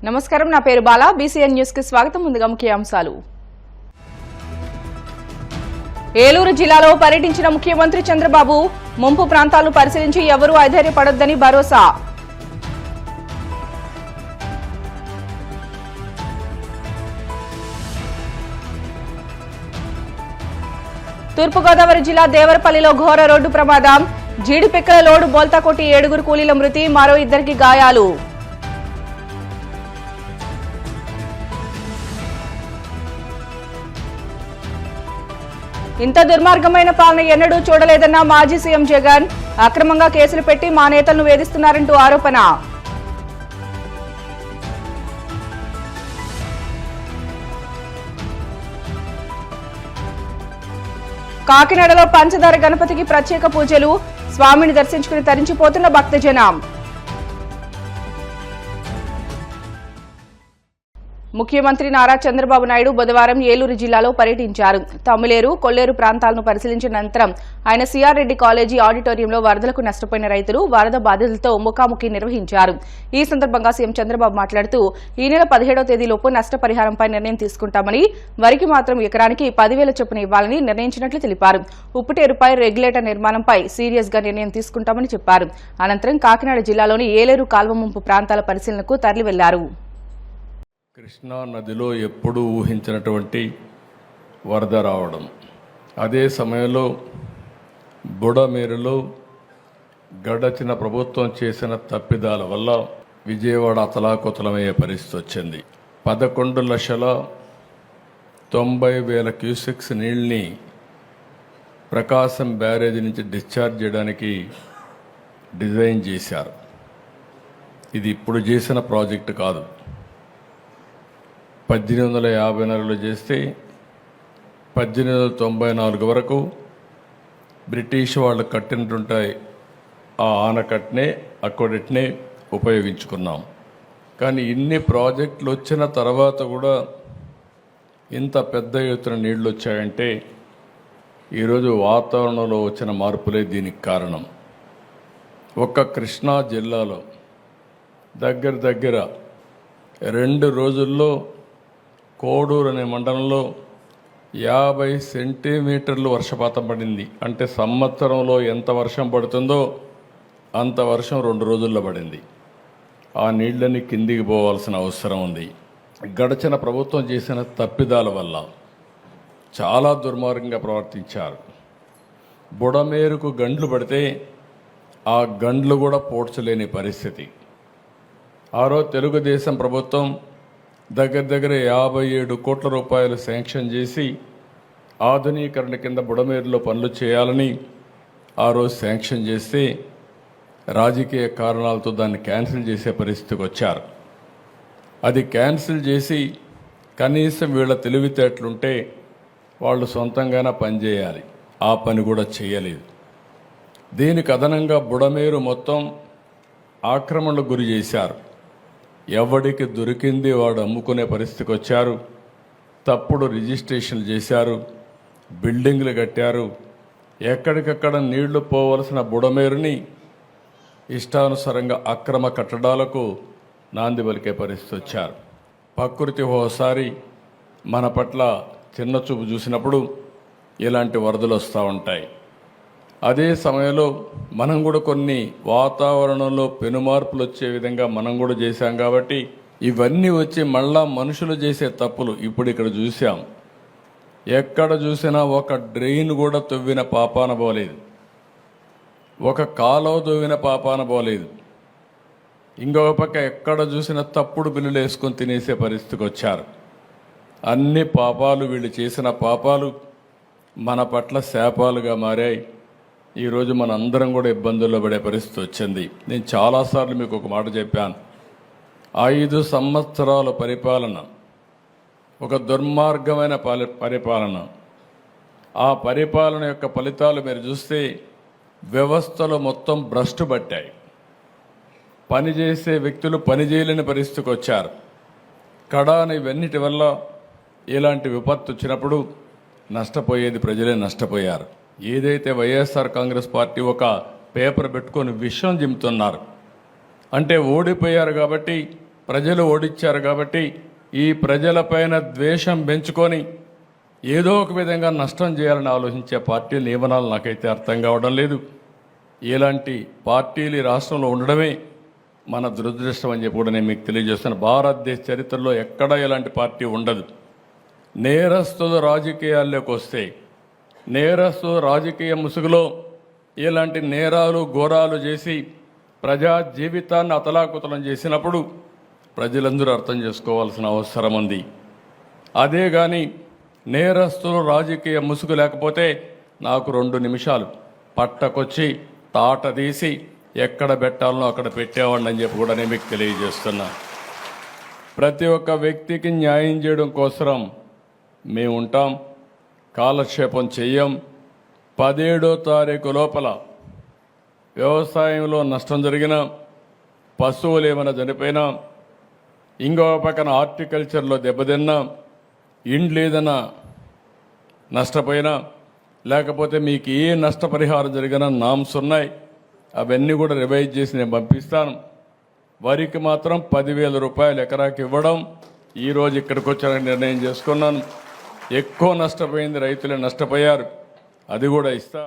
నమస్కారం, నా పేరు బాలా. బీసీఎన్ న్యూస్ కి స్వాగతం. ముందుగా ముఖ్య అంశాలు. ఏలూరు జిల్లాలో పర్యటించిన ముఖ్యమంత్రి చంద్రబాబు ముంపు ప్రాంతాలను పరిశీలించి ఎవరూ అధైర్యపడొద్దని భరోసా. తూర్పుగోదావరి జిల్లా దేవరపల్లిలో ఘోర రోడ్డు ప్రమాదం. జీడిపిక్కల లోడు బోల్తా కొట్టి 7 కూలీల మృతి, మరో 2కి గాయాలు. ఇంత దుర్మార్గమైన పాలన ఎన్నడూ చూడలేదన్న మాజీ సీఎం జగన్. అక్రమంగా కేసులు పెట్టి మా నేతలను వేధిస్తున్నారంటూ ఆరోపణ. కాకినాడలో పంచదార గణపతికి ప్రత్యేక పూజలు. స్వామిని దర్శించుకుని తరించిపోతున్న భక్తజనం. ముఖ్యమంత్రి నారా చంద్రబాబు నాయుడు బుధవారం ఏలూరు జిల్లాలో పర్యటించారు. తమ్మిలేరు, కొల్లేరు ప్రాంతాలను పరిశీలించిన అనంతరం ఆయన సిఆర్ రెడ్డి కాలేజీ ఆడిటోరియంలో వరదలకు నష్టపోయిన రైతులు, వరద బాధితులతో ముఖాముఖి నిర్వహించారు. ఈ సందర్భంగా సీఎం చంద్రబాబు మాట్లాడుతూ ఈ నెల 17వ తేదీలోపు నష్టపరిహారంపై నిర్ణయం తీసుకుంటామని, వరికి మాత్రం ఎకరానికి 10,000 చొప్పున ఇవ్వాలని నిర్ణయించినట్లు తెలిపారు. ఉప్పుటేరుపై రెగ్యులేటర్ నిర్మాణంపై సీరియస్ గా నిర్ణయం తీసుకుంటామని చెప్పారు. అనంతరం కాకినాడ జిల్లాలోని ఏలేరు కాల్వ ముంపు ప్రాంతాల పరిశీలనకు తరలి వెళ్లారు. కృష్ణా నదిలో ఎప్పుడూ ఊహించినటువంటి వరద రావడం, అదే సమయంలో బుడమేరులో గడచిన ప్రభుత్వం చేసిన తప్పిదాల వల్ల విజయవాడ అతలాకుతలమయ్యే పరిస్థితి వచ్చింది. 11,90,000 క్యూసెక్స్ నీళ్ళని ప్రకాశం బ్యారేజీ నుంచి డిశ్చార్జ్ చేయడానికి డిజైన్ చేశారు. ఇది ఇప్పుడు చేసిన ప్రాజెక్టు కాదు. 1854లో చేస్తే 1894 వరకు బ్రిటిష్ వాళ్ళు కట్టినట్టుంటాయి. ఆ ఆనకట్నే అక్కడట్నే ఉపయోగించుకున్నాం. కానీ ఇన్ని ప్రాజెక్టులు వచ్చిన తర్వాత కూడా ఇంత పెద్ద ఎత్తున నీళ్ళు వచ్చాయంటే ఈరోజు వాతావరణంలో వచ్చిన మార్పులే దీనికి కారణం. ఒక్క కృష్ణా జిల్లాలో దగ్గర 2 రోజుల్లో కోడూరు అనే మండలంలో 50 సెంటీమీటర్లు వర్షపాతం పడింది. అంటే సంవత్సరంలో ఎంత వర్షం పడుతుందో అంత వర్షం 2 రోజుల్లో పడింది. ఆ నీళ్ళని కిందికి పోవాల్సిన అవసరం ఉంది. గడిచిన ప్రభుత్వం చేసిన తప్పిదాల వల్ల చాలా దుర్మార్గంగా ప్రవర్తించారు. బుడమేరుకు గండ్లు పడితే ఆ గండ్లు కూడా పోడ్చలేని పరిస్థితి. ఆరో తెలుగుదేశం ప్రభుత్వం దగ్గర 57 కోట్ల రూపాయలు శాంక్షన్ చేసి ఆధునీకరణ కింద బుడమేరులో పనులు చేయాలని ఆ రోజు శాంక్షన్ చేస్తే రాజకీయ కారణాలతో దాన్ని క్యాన్సిల్ చేసే పరిస్థితికి వచ్చారు. అది క్యాన్సిల్ చేసి కనీసం వీళ్ళ తెలివితేటలుంటే వాళ్ళు సొంతంగానే పనిచేయాలి. ఆ పని కూడా చేయలేదు. దీనికి అదనంగా బుడమేరు మొత్తం ఆక్రమణకు గురి చేశారు. ఎవడికి దొరికింది వాడు అమ్ముకునే పరిస్థితికి వచ్చారు. తప్పుడు రిజిస్ట్రేషన్లు చేశారు, బిల్డింగ్లు కట్టారు. ఎక్కడికక్కడ నీళ్లు పోవలసిన బుడమేరుని ఇష్టానుసారంగా అక్రమ కట్టడాలకు నాంది పలికే పరిస్థితి వచ్చారు. ప్రకృతి ఓసారి మన పట్ల చిన్న చూపు చూసినప్పుడు ఇలాంటి వరదలు వస్తూ ఉంటాయి. అదే సమయంలో మనం కూడా కొన్ని వాతావరణంలో పెనుమార్పులు వచ్చే విధంగా మనం కూడా చేశాం. కాబట్టి ఇవన్నీ వచ్చి మళ్ళా మనుషులు చేసే తప్పులు ఇప్పుడు ఇక్కడ చూసాం. ఎక్కడ చూసినా ఒక డ్రైన్ కూడా తవ్విన పాపాన పోలేదు, ఒక కాలువ తవ్విన పాపాన పోలేదు. ఇంకొక పక్క ఎక్కడ చూసినా తప్పుడు బిల్లులు వేసుకొని తినేసే పరిస్థితికి వచ్చారు. అన్ని పాపాలు, వీళ్ళు చేసిన పాపాలు మన పట్ల శాపాలుగా మారాయి. ఈరోజు మన అందరం కూడా ఇబ్బందుల్లో పడే పరిస్థితి వచ్చింది. నేను చాలాసార్లు మీకు ఒక మాట చెప్పాను. 5 సంవత్సరాల పరిపాలన ఒక దుర్మార్గమైన పరిపాలన. ఆ పరిపాలన యొక్క ఫలితాలు మీరు చూస్తే వ్యవస్థలు మొత్తం భ్రష్టు పట్టాయి. పనిచేసే వ్యక్తులు పనిచేయలేని పరిస్థితికి వచ్చారు. కడాన ఇవన్నిటి వల్ల ఇలాంటి విపత్తు వచ్చినప్పుడు నష్టపోయేది ప్రజలే నష్టపోయారు. ఏదైతే వైఎస్ఆర్ కాంగ్రెస్ పార్టీ ఒక పేపర్ పెట్టుకొని విషయం జిమ్ముతున్నారు అంటే ఓడిపోయారు కాబట్టి ప్రజలు ఓడిచ్చారు కాబట్టి ఈ ప్రజలపైన ద్వేషం పెంచుకొని ఏదో ఒక విధంగా నష్టం చేయాలని ఆలోచించే పార్టీల నియమనాలు నాకైతే అర్థం కావడం లేదు. ఇలాంటి పార్టీలు ఈ రాష్ట్రంలో ఉండడమే మన దురదృష్టం అని చెప్పి కూడా నేను మీకు తెలియజేస్తున్నాను. భారతదేశ చరిత్రలో ఎక్కడా ఇలాంటి పార్టీ ఉండదు. నేరస్తులు రాజకీయాల్లోకి వస్తే నేరస్తులు రాజకీయ ముసుగులో ఇలాంటి నేరాలు ఘోరాలు చేసి ప్రజా జీవితాన్ని అతలాకుతలం చేసినప్పుడు ప్రజలందరూ అర్థం చేసుకోవాల్సిన అవసరం ఉంది. అదే కానీ నేరస్తులు రాజకీయ ముసుగు లేకపోతే నాకు 2 నిమిషాలు పట్టకొచ్చి తాట తీసి ఎక్కడ పెట్టాలనో అక్కడ పెట్టేవాడిని అని చెప్పి కూడా నేను మీకు తెలియజేస్తున్నా. ప్రతి ఒక్క వ్యక్తికి న్యాయం చేయడం కోసం మేము ఉంటాం, కాలక్షేపం చెయ్యం. 17వ తారీఖు లోపల వ్యవసాయంలో నష్టం జరిగినా, పశువులు ఏమైనా చనిపోయినా, ఇంకో పక్కన హార్టికల్చర్లో దెబ్బతిన్నా, ఇండ్లు ఏదైనా నష్టపోయినా, లేకపోతే మీకు ఏ నష్టపరిహారం జరిగినా నామ్స్ ఉన్నాయి, అవన్నీ కూడా రివైజ్ చేసి నేను పంపిస్తాను. వరికి మాత్రం 10,000 రూపాయలు ఎకరాకి ఇవ్వడం ఈరోజు ఇక్కడికి వచ్చారని నిర్ణయం చేసుకున్నాను. ఎక్కువ నష్టపోయింది రైతులే నష్టపోయారు, అది కూడా ఇస్తా.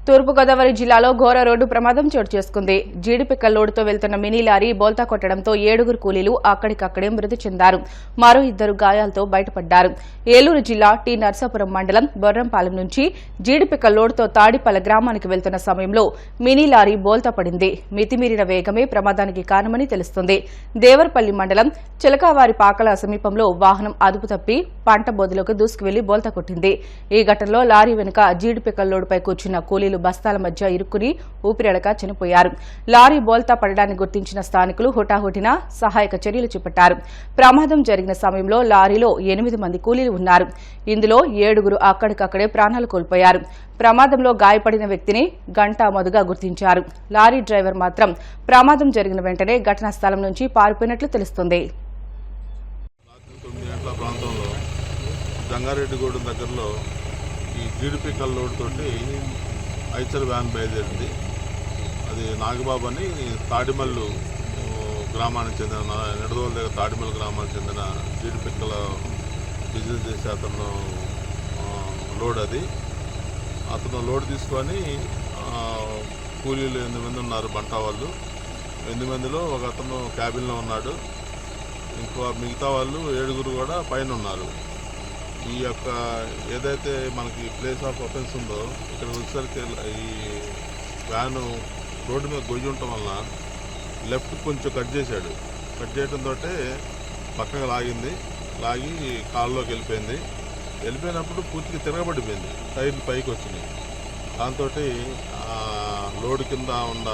తూర్పుగోదావరి జిల్లాలో ఘోర రోడ్డు ప్రమాదం చోటు చేసుకుంది. జీడిపిక్క లోడుతో వెళ్తున్న మినీ లారీ బోల్తా కొట్టడంతో 7 కూలీలు అక్కడికక్కడే మృతి చెందారు. మరో 2 గాయాలతో బయటపడ్డారు. ఏలూరు జిల్లా టి నర్సాపురం మండలం బొర్రంపాలెం నుంచి జీడిపిక్క లోడుతో తాడిపల్ల గ్రామానికి వెళ్తున్న సమయంలో మినీ లారీ బోల్తా పడింది. మితిమీరిన వేగమే ప్రమాదానికి కారణమని తెలుస్తుంది. దేవరపల్లి మండలం చిలకావారి పాకల సమీపంలో వాహనం అదుపు తప్పి పంట బోధలోకి దూసుకువెళ్లి బోల్తా కొట్టింది. ఈ ఘటనలో లారీ వెనుక జీడిపిక్క లోడుపై కూర్చున్న కూలీలు బస్తాల మధ్య ఇరుక్కుని ఊపిరాడక చనిపోయారు. లారీ బోల్తా పడడాన్ని గుర్తించిన స్థానికులు హుటాహుటిన సహాయక చర్యలు చేపట్టారు. ప్రమాదం జరిగిన సమయంలో లారీలో 8 మంది కూలీలు ఉన్నారు. ఇందులో 7 అక్కడికక్కడే ప్రాణాలు కోల్పోయారు. ప్రమాదంలో గాయపడిన వ్యక్తిని గంటా మధుగా గుర్తించారు. లారీ డ్రైవర్ మాత్రం ప్రమాదం జరిగిన వెంటనే ఘటనా స్థలం నుంచి పారిపోయినట్లు తెలుస్తుంది. జంగారెడ్డిగూడెం దగ్గరలో ఈ జీడిపిక్కల లోడ్ తోటి ఐచర్ వ్యాన్ బయలుదేరింది. అది నాగబాబు అని తాడిమల్లు గ్రామానికి చెందిన నిడదవోలు దగ్గర తాడిమల్లు గ్రామానికి చెందిన జీడిపిక్కల బిజినెస్ చేసే అతను లోడ్ అది. అతను లోడ్ తీసుకొని కూలీలు 8 మంది ఉన్నారు, బంటా వాళ్ళు. 8 మందిలో ఒక అతను క్యాబిన్లో ఉన్నాడు, ఇంకో మిగతా వాళ్ళు 7 కూడా పైన ఉన్నారు. ఈ యొక్క ఏదైతే మనకి ప్లేస్ ఆఫ్ అఫెన్స్ ఉందో ఇక్కడ వచ్చేసరికి ఈ వ్యాను రోడ్డు మీద గొయ్యి ఉండటం వల్ల లెఫ్ట్ కొంచెం కట్ చేశాడు. కట్ చేయడంతో పక్కగా లాగి కాల్లోకి వెళ్ళిపోయినప్పుడు పూర్తిగా తిరగబడిపోయింది, టైర్లు పైకి వచ్చినాయి. దాంతో లోడ్ కింద ఉన్న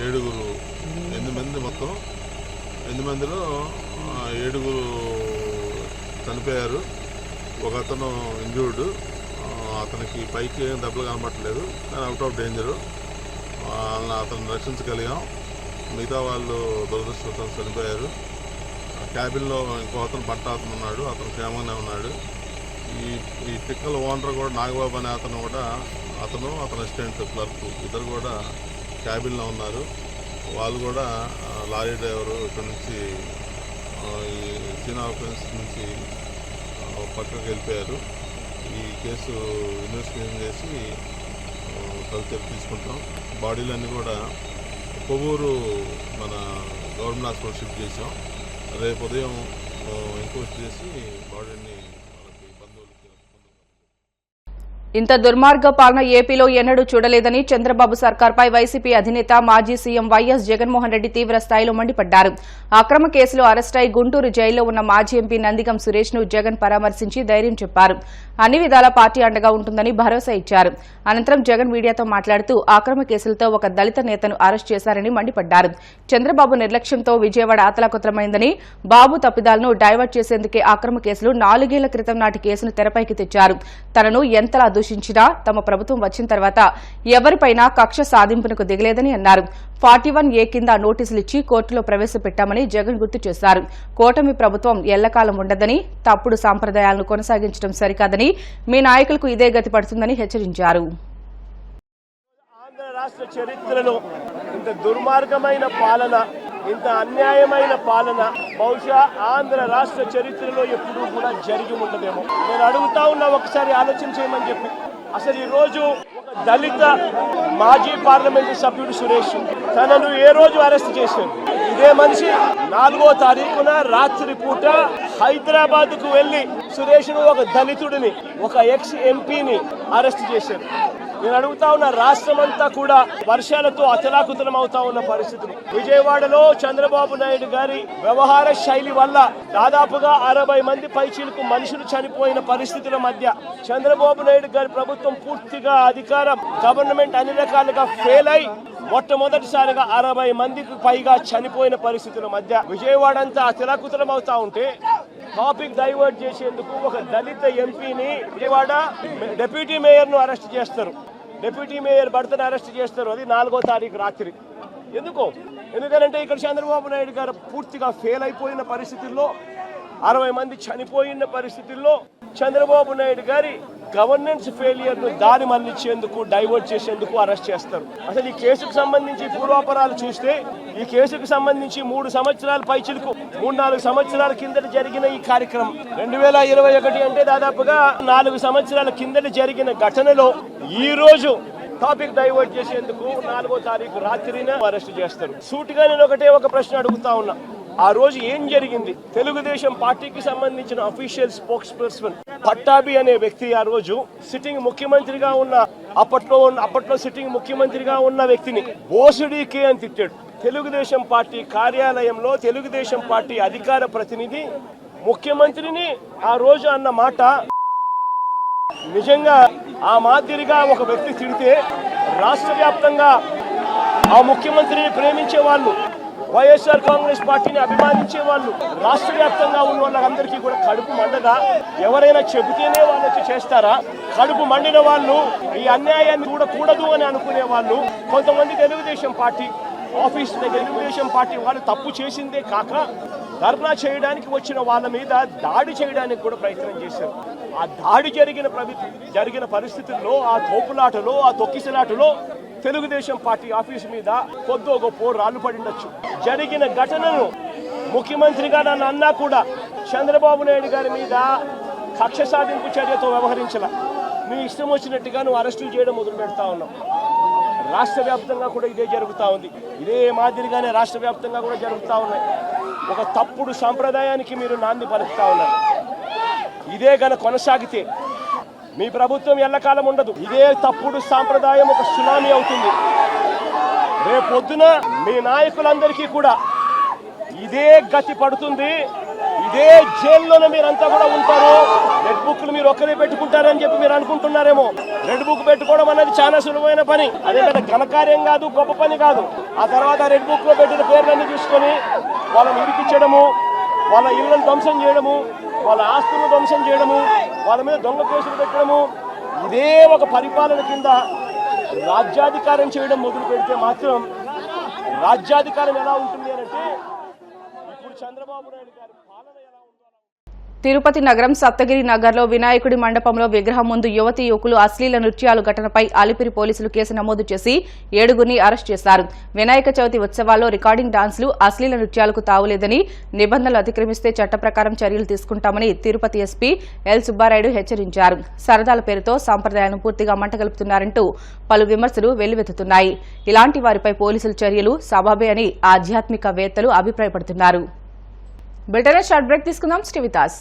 8 మంది మొత్తం 8 మందిలో 7 చనిపోయారు. ఒక అతను ఇంజూర్డ్, అతనికి పైకి ఏం దెబ్బలు కనబట్టలేదు కానీ అవుట్ ఆఫ్ డేంజరు. అతను రక్షించగలిగాం. మిగతా వాళ్ళు దురదృష్టవశాత్తు చనిపోయారు. క్యాబిన్లో ఇంకో అతను బంట అతను ఉన్నాడు, అతను క్షేమంగానే ఉన్నాడు. ఈ పిక్కల ఓనర్ కూడా నాగబాబు అనే అతను అసిస్టెంట్ క్లర్క్ ఇద్దరు కూడా క్యాబిన్లో ఉన్నారు. వాళ్ళు కూడా లారీ డ్రైవరు ఇక్కడ నుంచి ఈ చీనా ఆఫెన్స్ నుంచి పక్కకు వెళ్ళిపోయారు. ఈ కేసు ఇన్వెస్టిగేషన్ చేసి తదుపరి తీసుకుంటాం. బాడీలన్నీ కూడా కొవ్వూరు మన గవర్నమెంట్ హాస్పిటల్ షిఫ్ట్ చేసాం. రేపు ఉదయం ఎంక్వైరీ చేసి బాడీని ఇంత దుర్మార్గ పాలన ఏపీలో ఎన్నడూ చూడలేదని చంద్రబాబు సర్కార్పై వైసీపీ అధినేత మాజీ సీఎం వైఎస్ జగన్మోహన్ రెడ్డి తీవ్ర స్థాయిలో మండిపడ్డారు. అక్రమ కేసులో అరెస్టై గుంటూరు జైల్లో ఉన్న మాజీ ఎంపీ నందిగం సురేష్ ను జగన్ పరామర్శించి ధైర్యం చెప్పారు. అన్ని విధాల పార్టీ అండగా ఉంటుందని భరోసా ఇచ్చారు. అనంతరం జగన్ మీడియాతో మాట్లాడుతూ అక్రమ కేసులతో ఒక దళిత నేతను అరెస్ట్ చేశారని మండిపడ్డారు. చంద్రబాబు నిర్లక్ష్యంతో విజయవాడ అతలాకుతలమైందని, బాబు తప్పిదాలను డైవర్ట్ చేసేందుకే అక్రమ కేసులు 4 ఏళ్ల క్రితం నాటి కేసును తెరపైకి తెచ్చారు. తనను ఎంతలా దూషించినా తమ ప్రభుత్వం వచ్చిన తర్వాత ఎవరిపైనా కక్ష సాధింపునకు దిగలేదని అన్నారు. 41A కింద నోటీసులు ఇచ్చి కోర్టులో ప్రవేశపెట్టామని జగన్ గుర్తు చేశారు. కూటమి ప్రభుత్వం ఎల్లకాలం ఉండదని, తప్పుడు సాంప్రదాయాలను కొనసాగించడం సరికాదని, మీ నాయకులకు ఇదే గతి పడుతుందని హెచ్చరించారు. ఆంధ్ర రాష్ట్ర చరిత్రలో ఇంత దుర్మార్గమైన పాలన ఇంత అన్యాయమైన పాలన బహుశా ఆంధ్ర రాష్ట్ర చరిత్రలో ఎప్పుడూ కూడా జరిగి ఉండదేమో. నేను అడుగుతా ఉన్నా, ఒకసారి ఆలోచన చేయమని చెప్పి. అసలు ఈ రోజు ఒక దళిత మాజీ పార్లమెంటు సభ్యుడు సురేష్ తనను ఏ రోజు అరెస్ట్ చేశారు? ఇదే మనిషి 4వ తారీఖున రాత్రి పూట హైదరాబాద్ కు వెళ్లి సురేష్ ను, ఒక దళితుడిని, ఒక ఎక్స్ ఎంపీని అరెస్ట్ చేశారు. నేను అడుగుతా ఉన్న, రాష్ట్రం అంతా కూడా వర్షాలతో అతలాకుతలం అవుతా ఉన్న పరిస్థితులు. విజయవాడలో చంద్రబాబు నాయుడు గారి వ్యవహార శైలి వల్ల దాదాపుగా 60 మంది పైచీలకు మనుషులు చనిపోయిన పరిస్థితుల మధ్య చంద్రబాబు నాయుడు గారి ప్రభుత్వం పూర్తిగా అధికారం, గవర్నమెంట్ అన్ని రకాలుగా ఫెయిల్ అయి మొట్టమొదటిసారిగా 60 మందికి పైగా చనిపోయిన పరిస్థితుల మధ్య విజయవాడ అంతా అతలాకుతలం అవుతా ఉంటే టాపిక్ డైవర్ట్ చేసేందుకు ఒక దళిత ఎంపీని విజయవాడ డిప్యూటీ మేయర్ ను అరెస్ట్ చేస్తారు. డిప్యూటీ మేయర్ భర్తను అరెస్ట్ చేస్తారు. అది 4వ తారీఖు రాత్రి. ఎందుకంటే ఇక్కడ చంద్రబాబు నాయుడు గారు పూర్తిగా ఫెయిల్ అయిపోయిన పరిస్థితుల్లో, 60 మంది చనిపోయిన పరిస్థితుల్లో చంద్రబాబు నాయుడు గారి గవర్నెన్స్ ఫెయిలియర్ ను దారి మళ్లించేందుకు, డైవర్ట్ చేసేందుకు అరెస్ట్ చేస్తారు. అసలు ఈ కేసుకు సంబంధించి పూర్వాపరాలు చూస్తే, ఈ కేసుకు సంబంధించి 3 సంవత్సరాల పైచిలకు 3-4 సంవత్సరాల కిందట జరిగిన ఈ కార్యక్రమం 2021 అంటే దాదాపుగా 4 సంవత్సరాల కిందట జరిగిన ఘటనలో ఈ రోజు టాపిక్ డైవర్ట్ చేసేందుకు 4వ తారీఖు రాత్రిన అరెస్ట్ చేస్తారు. సూటిగా నేను ఒక ప్రశ్న అడుగుతా ఉన్నా, ఆ రోజు ఏం జరిగింది? తెలుగుదేశం పార్టీకి సంబంధించిన అఫీషియల్ స్పోక్స్ పర్సన్ పట్టాభి అనే వ్యక్తి ఆ రోజు సిట్టింగ్ ముఖ్యమంత్రిగా ఉన్న అప్పట్లో సిట్టింగ్ ముఖ్యమంత్రిగా ఉన్న వ్యక్తిని బోసుడీకే అని తిట్టాడు. తెలుగుదేశం పార్టీ కార్యాలయంలో తెలుగుదేశం పార్టీ అధికార ప్రతినిధి ముఖ్యమంత్రిని ఆ రోజు అన్న మాట నిజంగా ఆ మాదిరిగా ఒక వ్యక్తి తిడితే రాష్ట్ర వ్యాప్తంగా ఆ ముఖ్యమంత్రిని ప్రేమించే వాళ్ళు, వైఎస్ఆర్ కాంగ్రెస్ పార్టీని అభిమానించే వాళ్ళు, రాష్ట్ర వ్యాప్తంగా ఉన్న వాళ్ళందరికీ కూడా కడుపు మండదా? ఎవరైనా చెబితేనే వాళ్ళు వచ్చి చేస్తారా? కడుపు మండిన వాళ్ళు, ఈ అన్యాయాన్ని చూడకూడదు అని అనుకునే వాళ్ళు, కొంతమంది తెలుగుదేశం పార్టీ ఆఫీస్ దగ్గర తెలుగుదేశం పార్టీ వాళ్ళు తప్పు చేసిందే కాక ధర్నా చేయడానికి వచ్చిన వాళ్ళ మీద దాడి చేయడానికి కూడా ప్రయత్నం చేశారు. ఆ దాడి జరిగిన పరిస్థితుల్లో, ఆ తోపులాటలో, ఆ తొక్కిసలాటలో తెలుగుదేశం పార్టీ ఆఫీసు మీద కొద్దో గొప్ప రాళ్లు పడిండొచ్చు. జరిగిన ఘటనను ముఖ్యమంత్రిగా నన్ను అన్నా కూడా చంద్రబాబు నాయుడు గారి మీద కక్ష సాధింపు చర్యతో వ్యవహరించాల. నీ ఇష్టం వచ్చినట్టుగా నువ్వు అరెస్టులు చేయడం మొదలు పెడతా ఉన్నావు. రాష్ట్ర వ్యాప్తంగా కూడా ఇదే జరుగుతూ ఉంది. ఇదే మాదిరిగానే రాష్ట్ర వ్యాప్తంగా కూడా జరుగుతూ ఉన్నాయి. ఒక తప్పుడు సాంప్రదాయానికి మీరు నాంది పలుకుతా ఉన్నారు. ఇదే గన కొనసాగితే మీ ప్రభుత్వం ఎల్లకాలం ఉండదు. ఇదే తప్పుడు సాంప్రదాయం ఒక సునామీ అవుతుంది. రేపొద్దున మీ నాయకులందరికీ కూడా ఇదే గతి పడుతుంది. ఇదే జైల్లోనే మీరంతా కూడా ఉంటారు. రెడ్ బుక్లు మీరు ఒక్కరే పెట్టుకుంటారని చెప్పి మీరు అనుకుంటున్నారేమో. రెడ్ బుక్ పెట్టుకోవడం అనేది చాలా సులువైన పని. అదే పెద్ద ఘనకార్యం కాదు, గొప్ప పని కాదు. ఆ తర్వాత రెడ్ బుక్ లో పెట్టిన పేర్లన్నీ చూసుకొని వాళ్ళని ఇరికించడము, వాళ్ళ ఇళ్లను ధ్వంసం చేయడము, వాళ్ళ ఆస్తులను ధ్వంసం చేయడము, వాళ్ళ మీద దొంగ కేసులు పెట్టడము, ఇదే ఒక పరిపాలన కింద రాజ్యాధికారం చేయడం మొదలు పెడితే మాత్రం రాజ్యాధికారం ఎలా ఉంటుంది అంటే ఇప్పుడు చంద్రబాబు నాయుడు గారి పాలన ఎలా ఉందో. తిరుపతి నగరం సప్తగిరి నగర్లో వినాయకుడి మండపంలో విగ్రహం ముందు యువతీ యువకులు అశ్లీల నృత్యాలు ఘటనపై అలిపిరి పోలీసులు కేసు నమోదు చేసి 7గురిని అరెస్ట్ చేశారు. వినాయక చవితి ఉత్సవాల్లో రికార్డింగ్ డాన్సులు, అశ్లీల నృత్యాలకు తావులేదని, నిబంధనలు అతిక్రమిస్తే చట్ట ప్రకారం చర్యలు తీసుకుంటామని తిరుపతి ఎస్పీ ఎల్ సుబ్బారాయుడు హెచ్చరించారు. సరదాల పేరుతో సంప్రదాయాలను పూర్తిగా మంటగలుపుతున్నారంటూ పలు విమర్శలు వెల్లువెత్తుతున్నాయి. ఇలాంటి వారిపై పోలీసుల చర్యలు సబబే అని ఆధ్యాత్మికవేత్తలు అభిప్రాయపడుతున్నారు. బ్రిటన్ షార్ట్ బ్రేక్ తీసుకుందాం. Stay with us.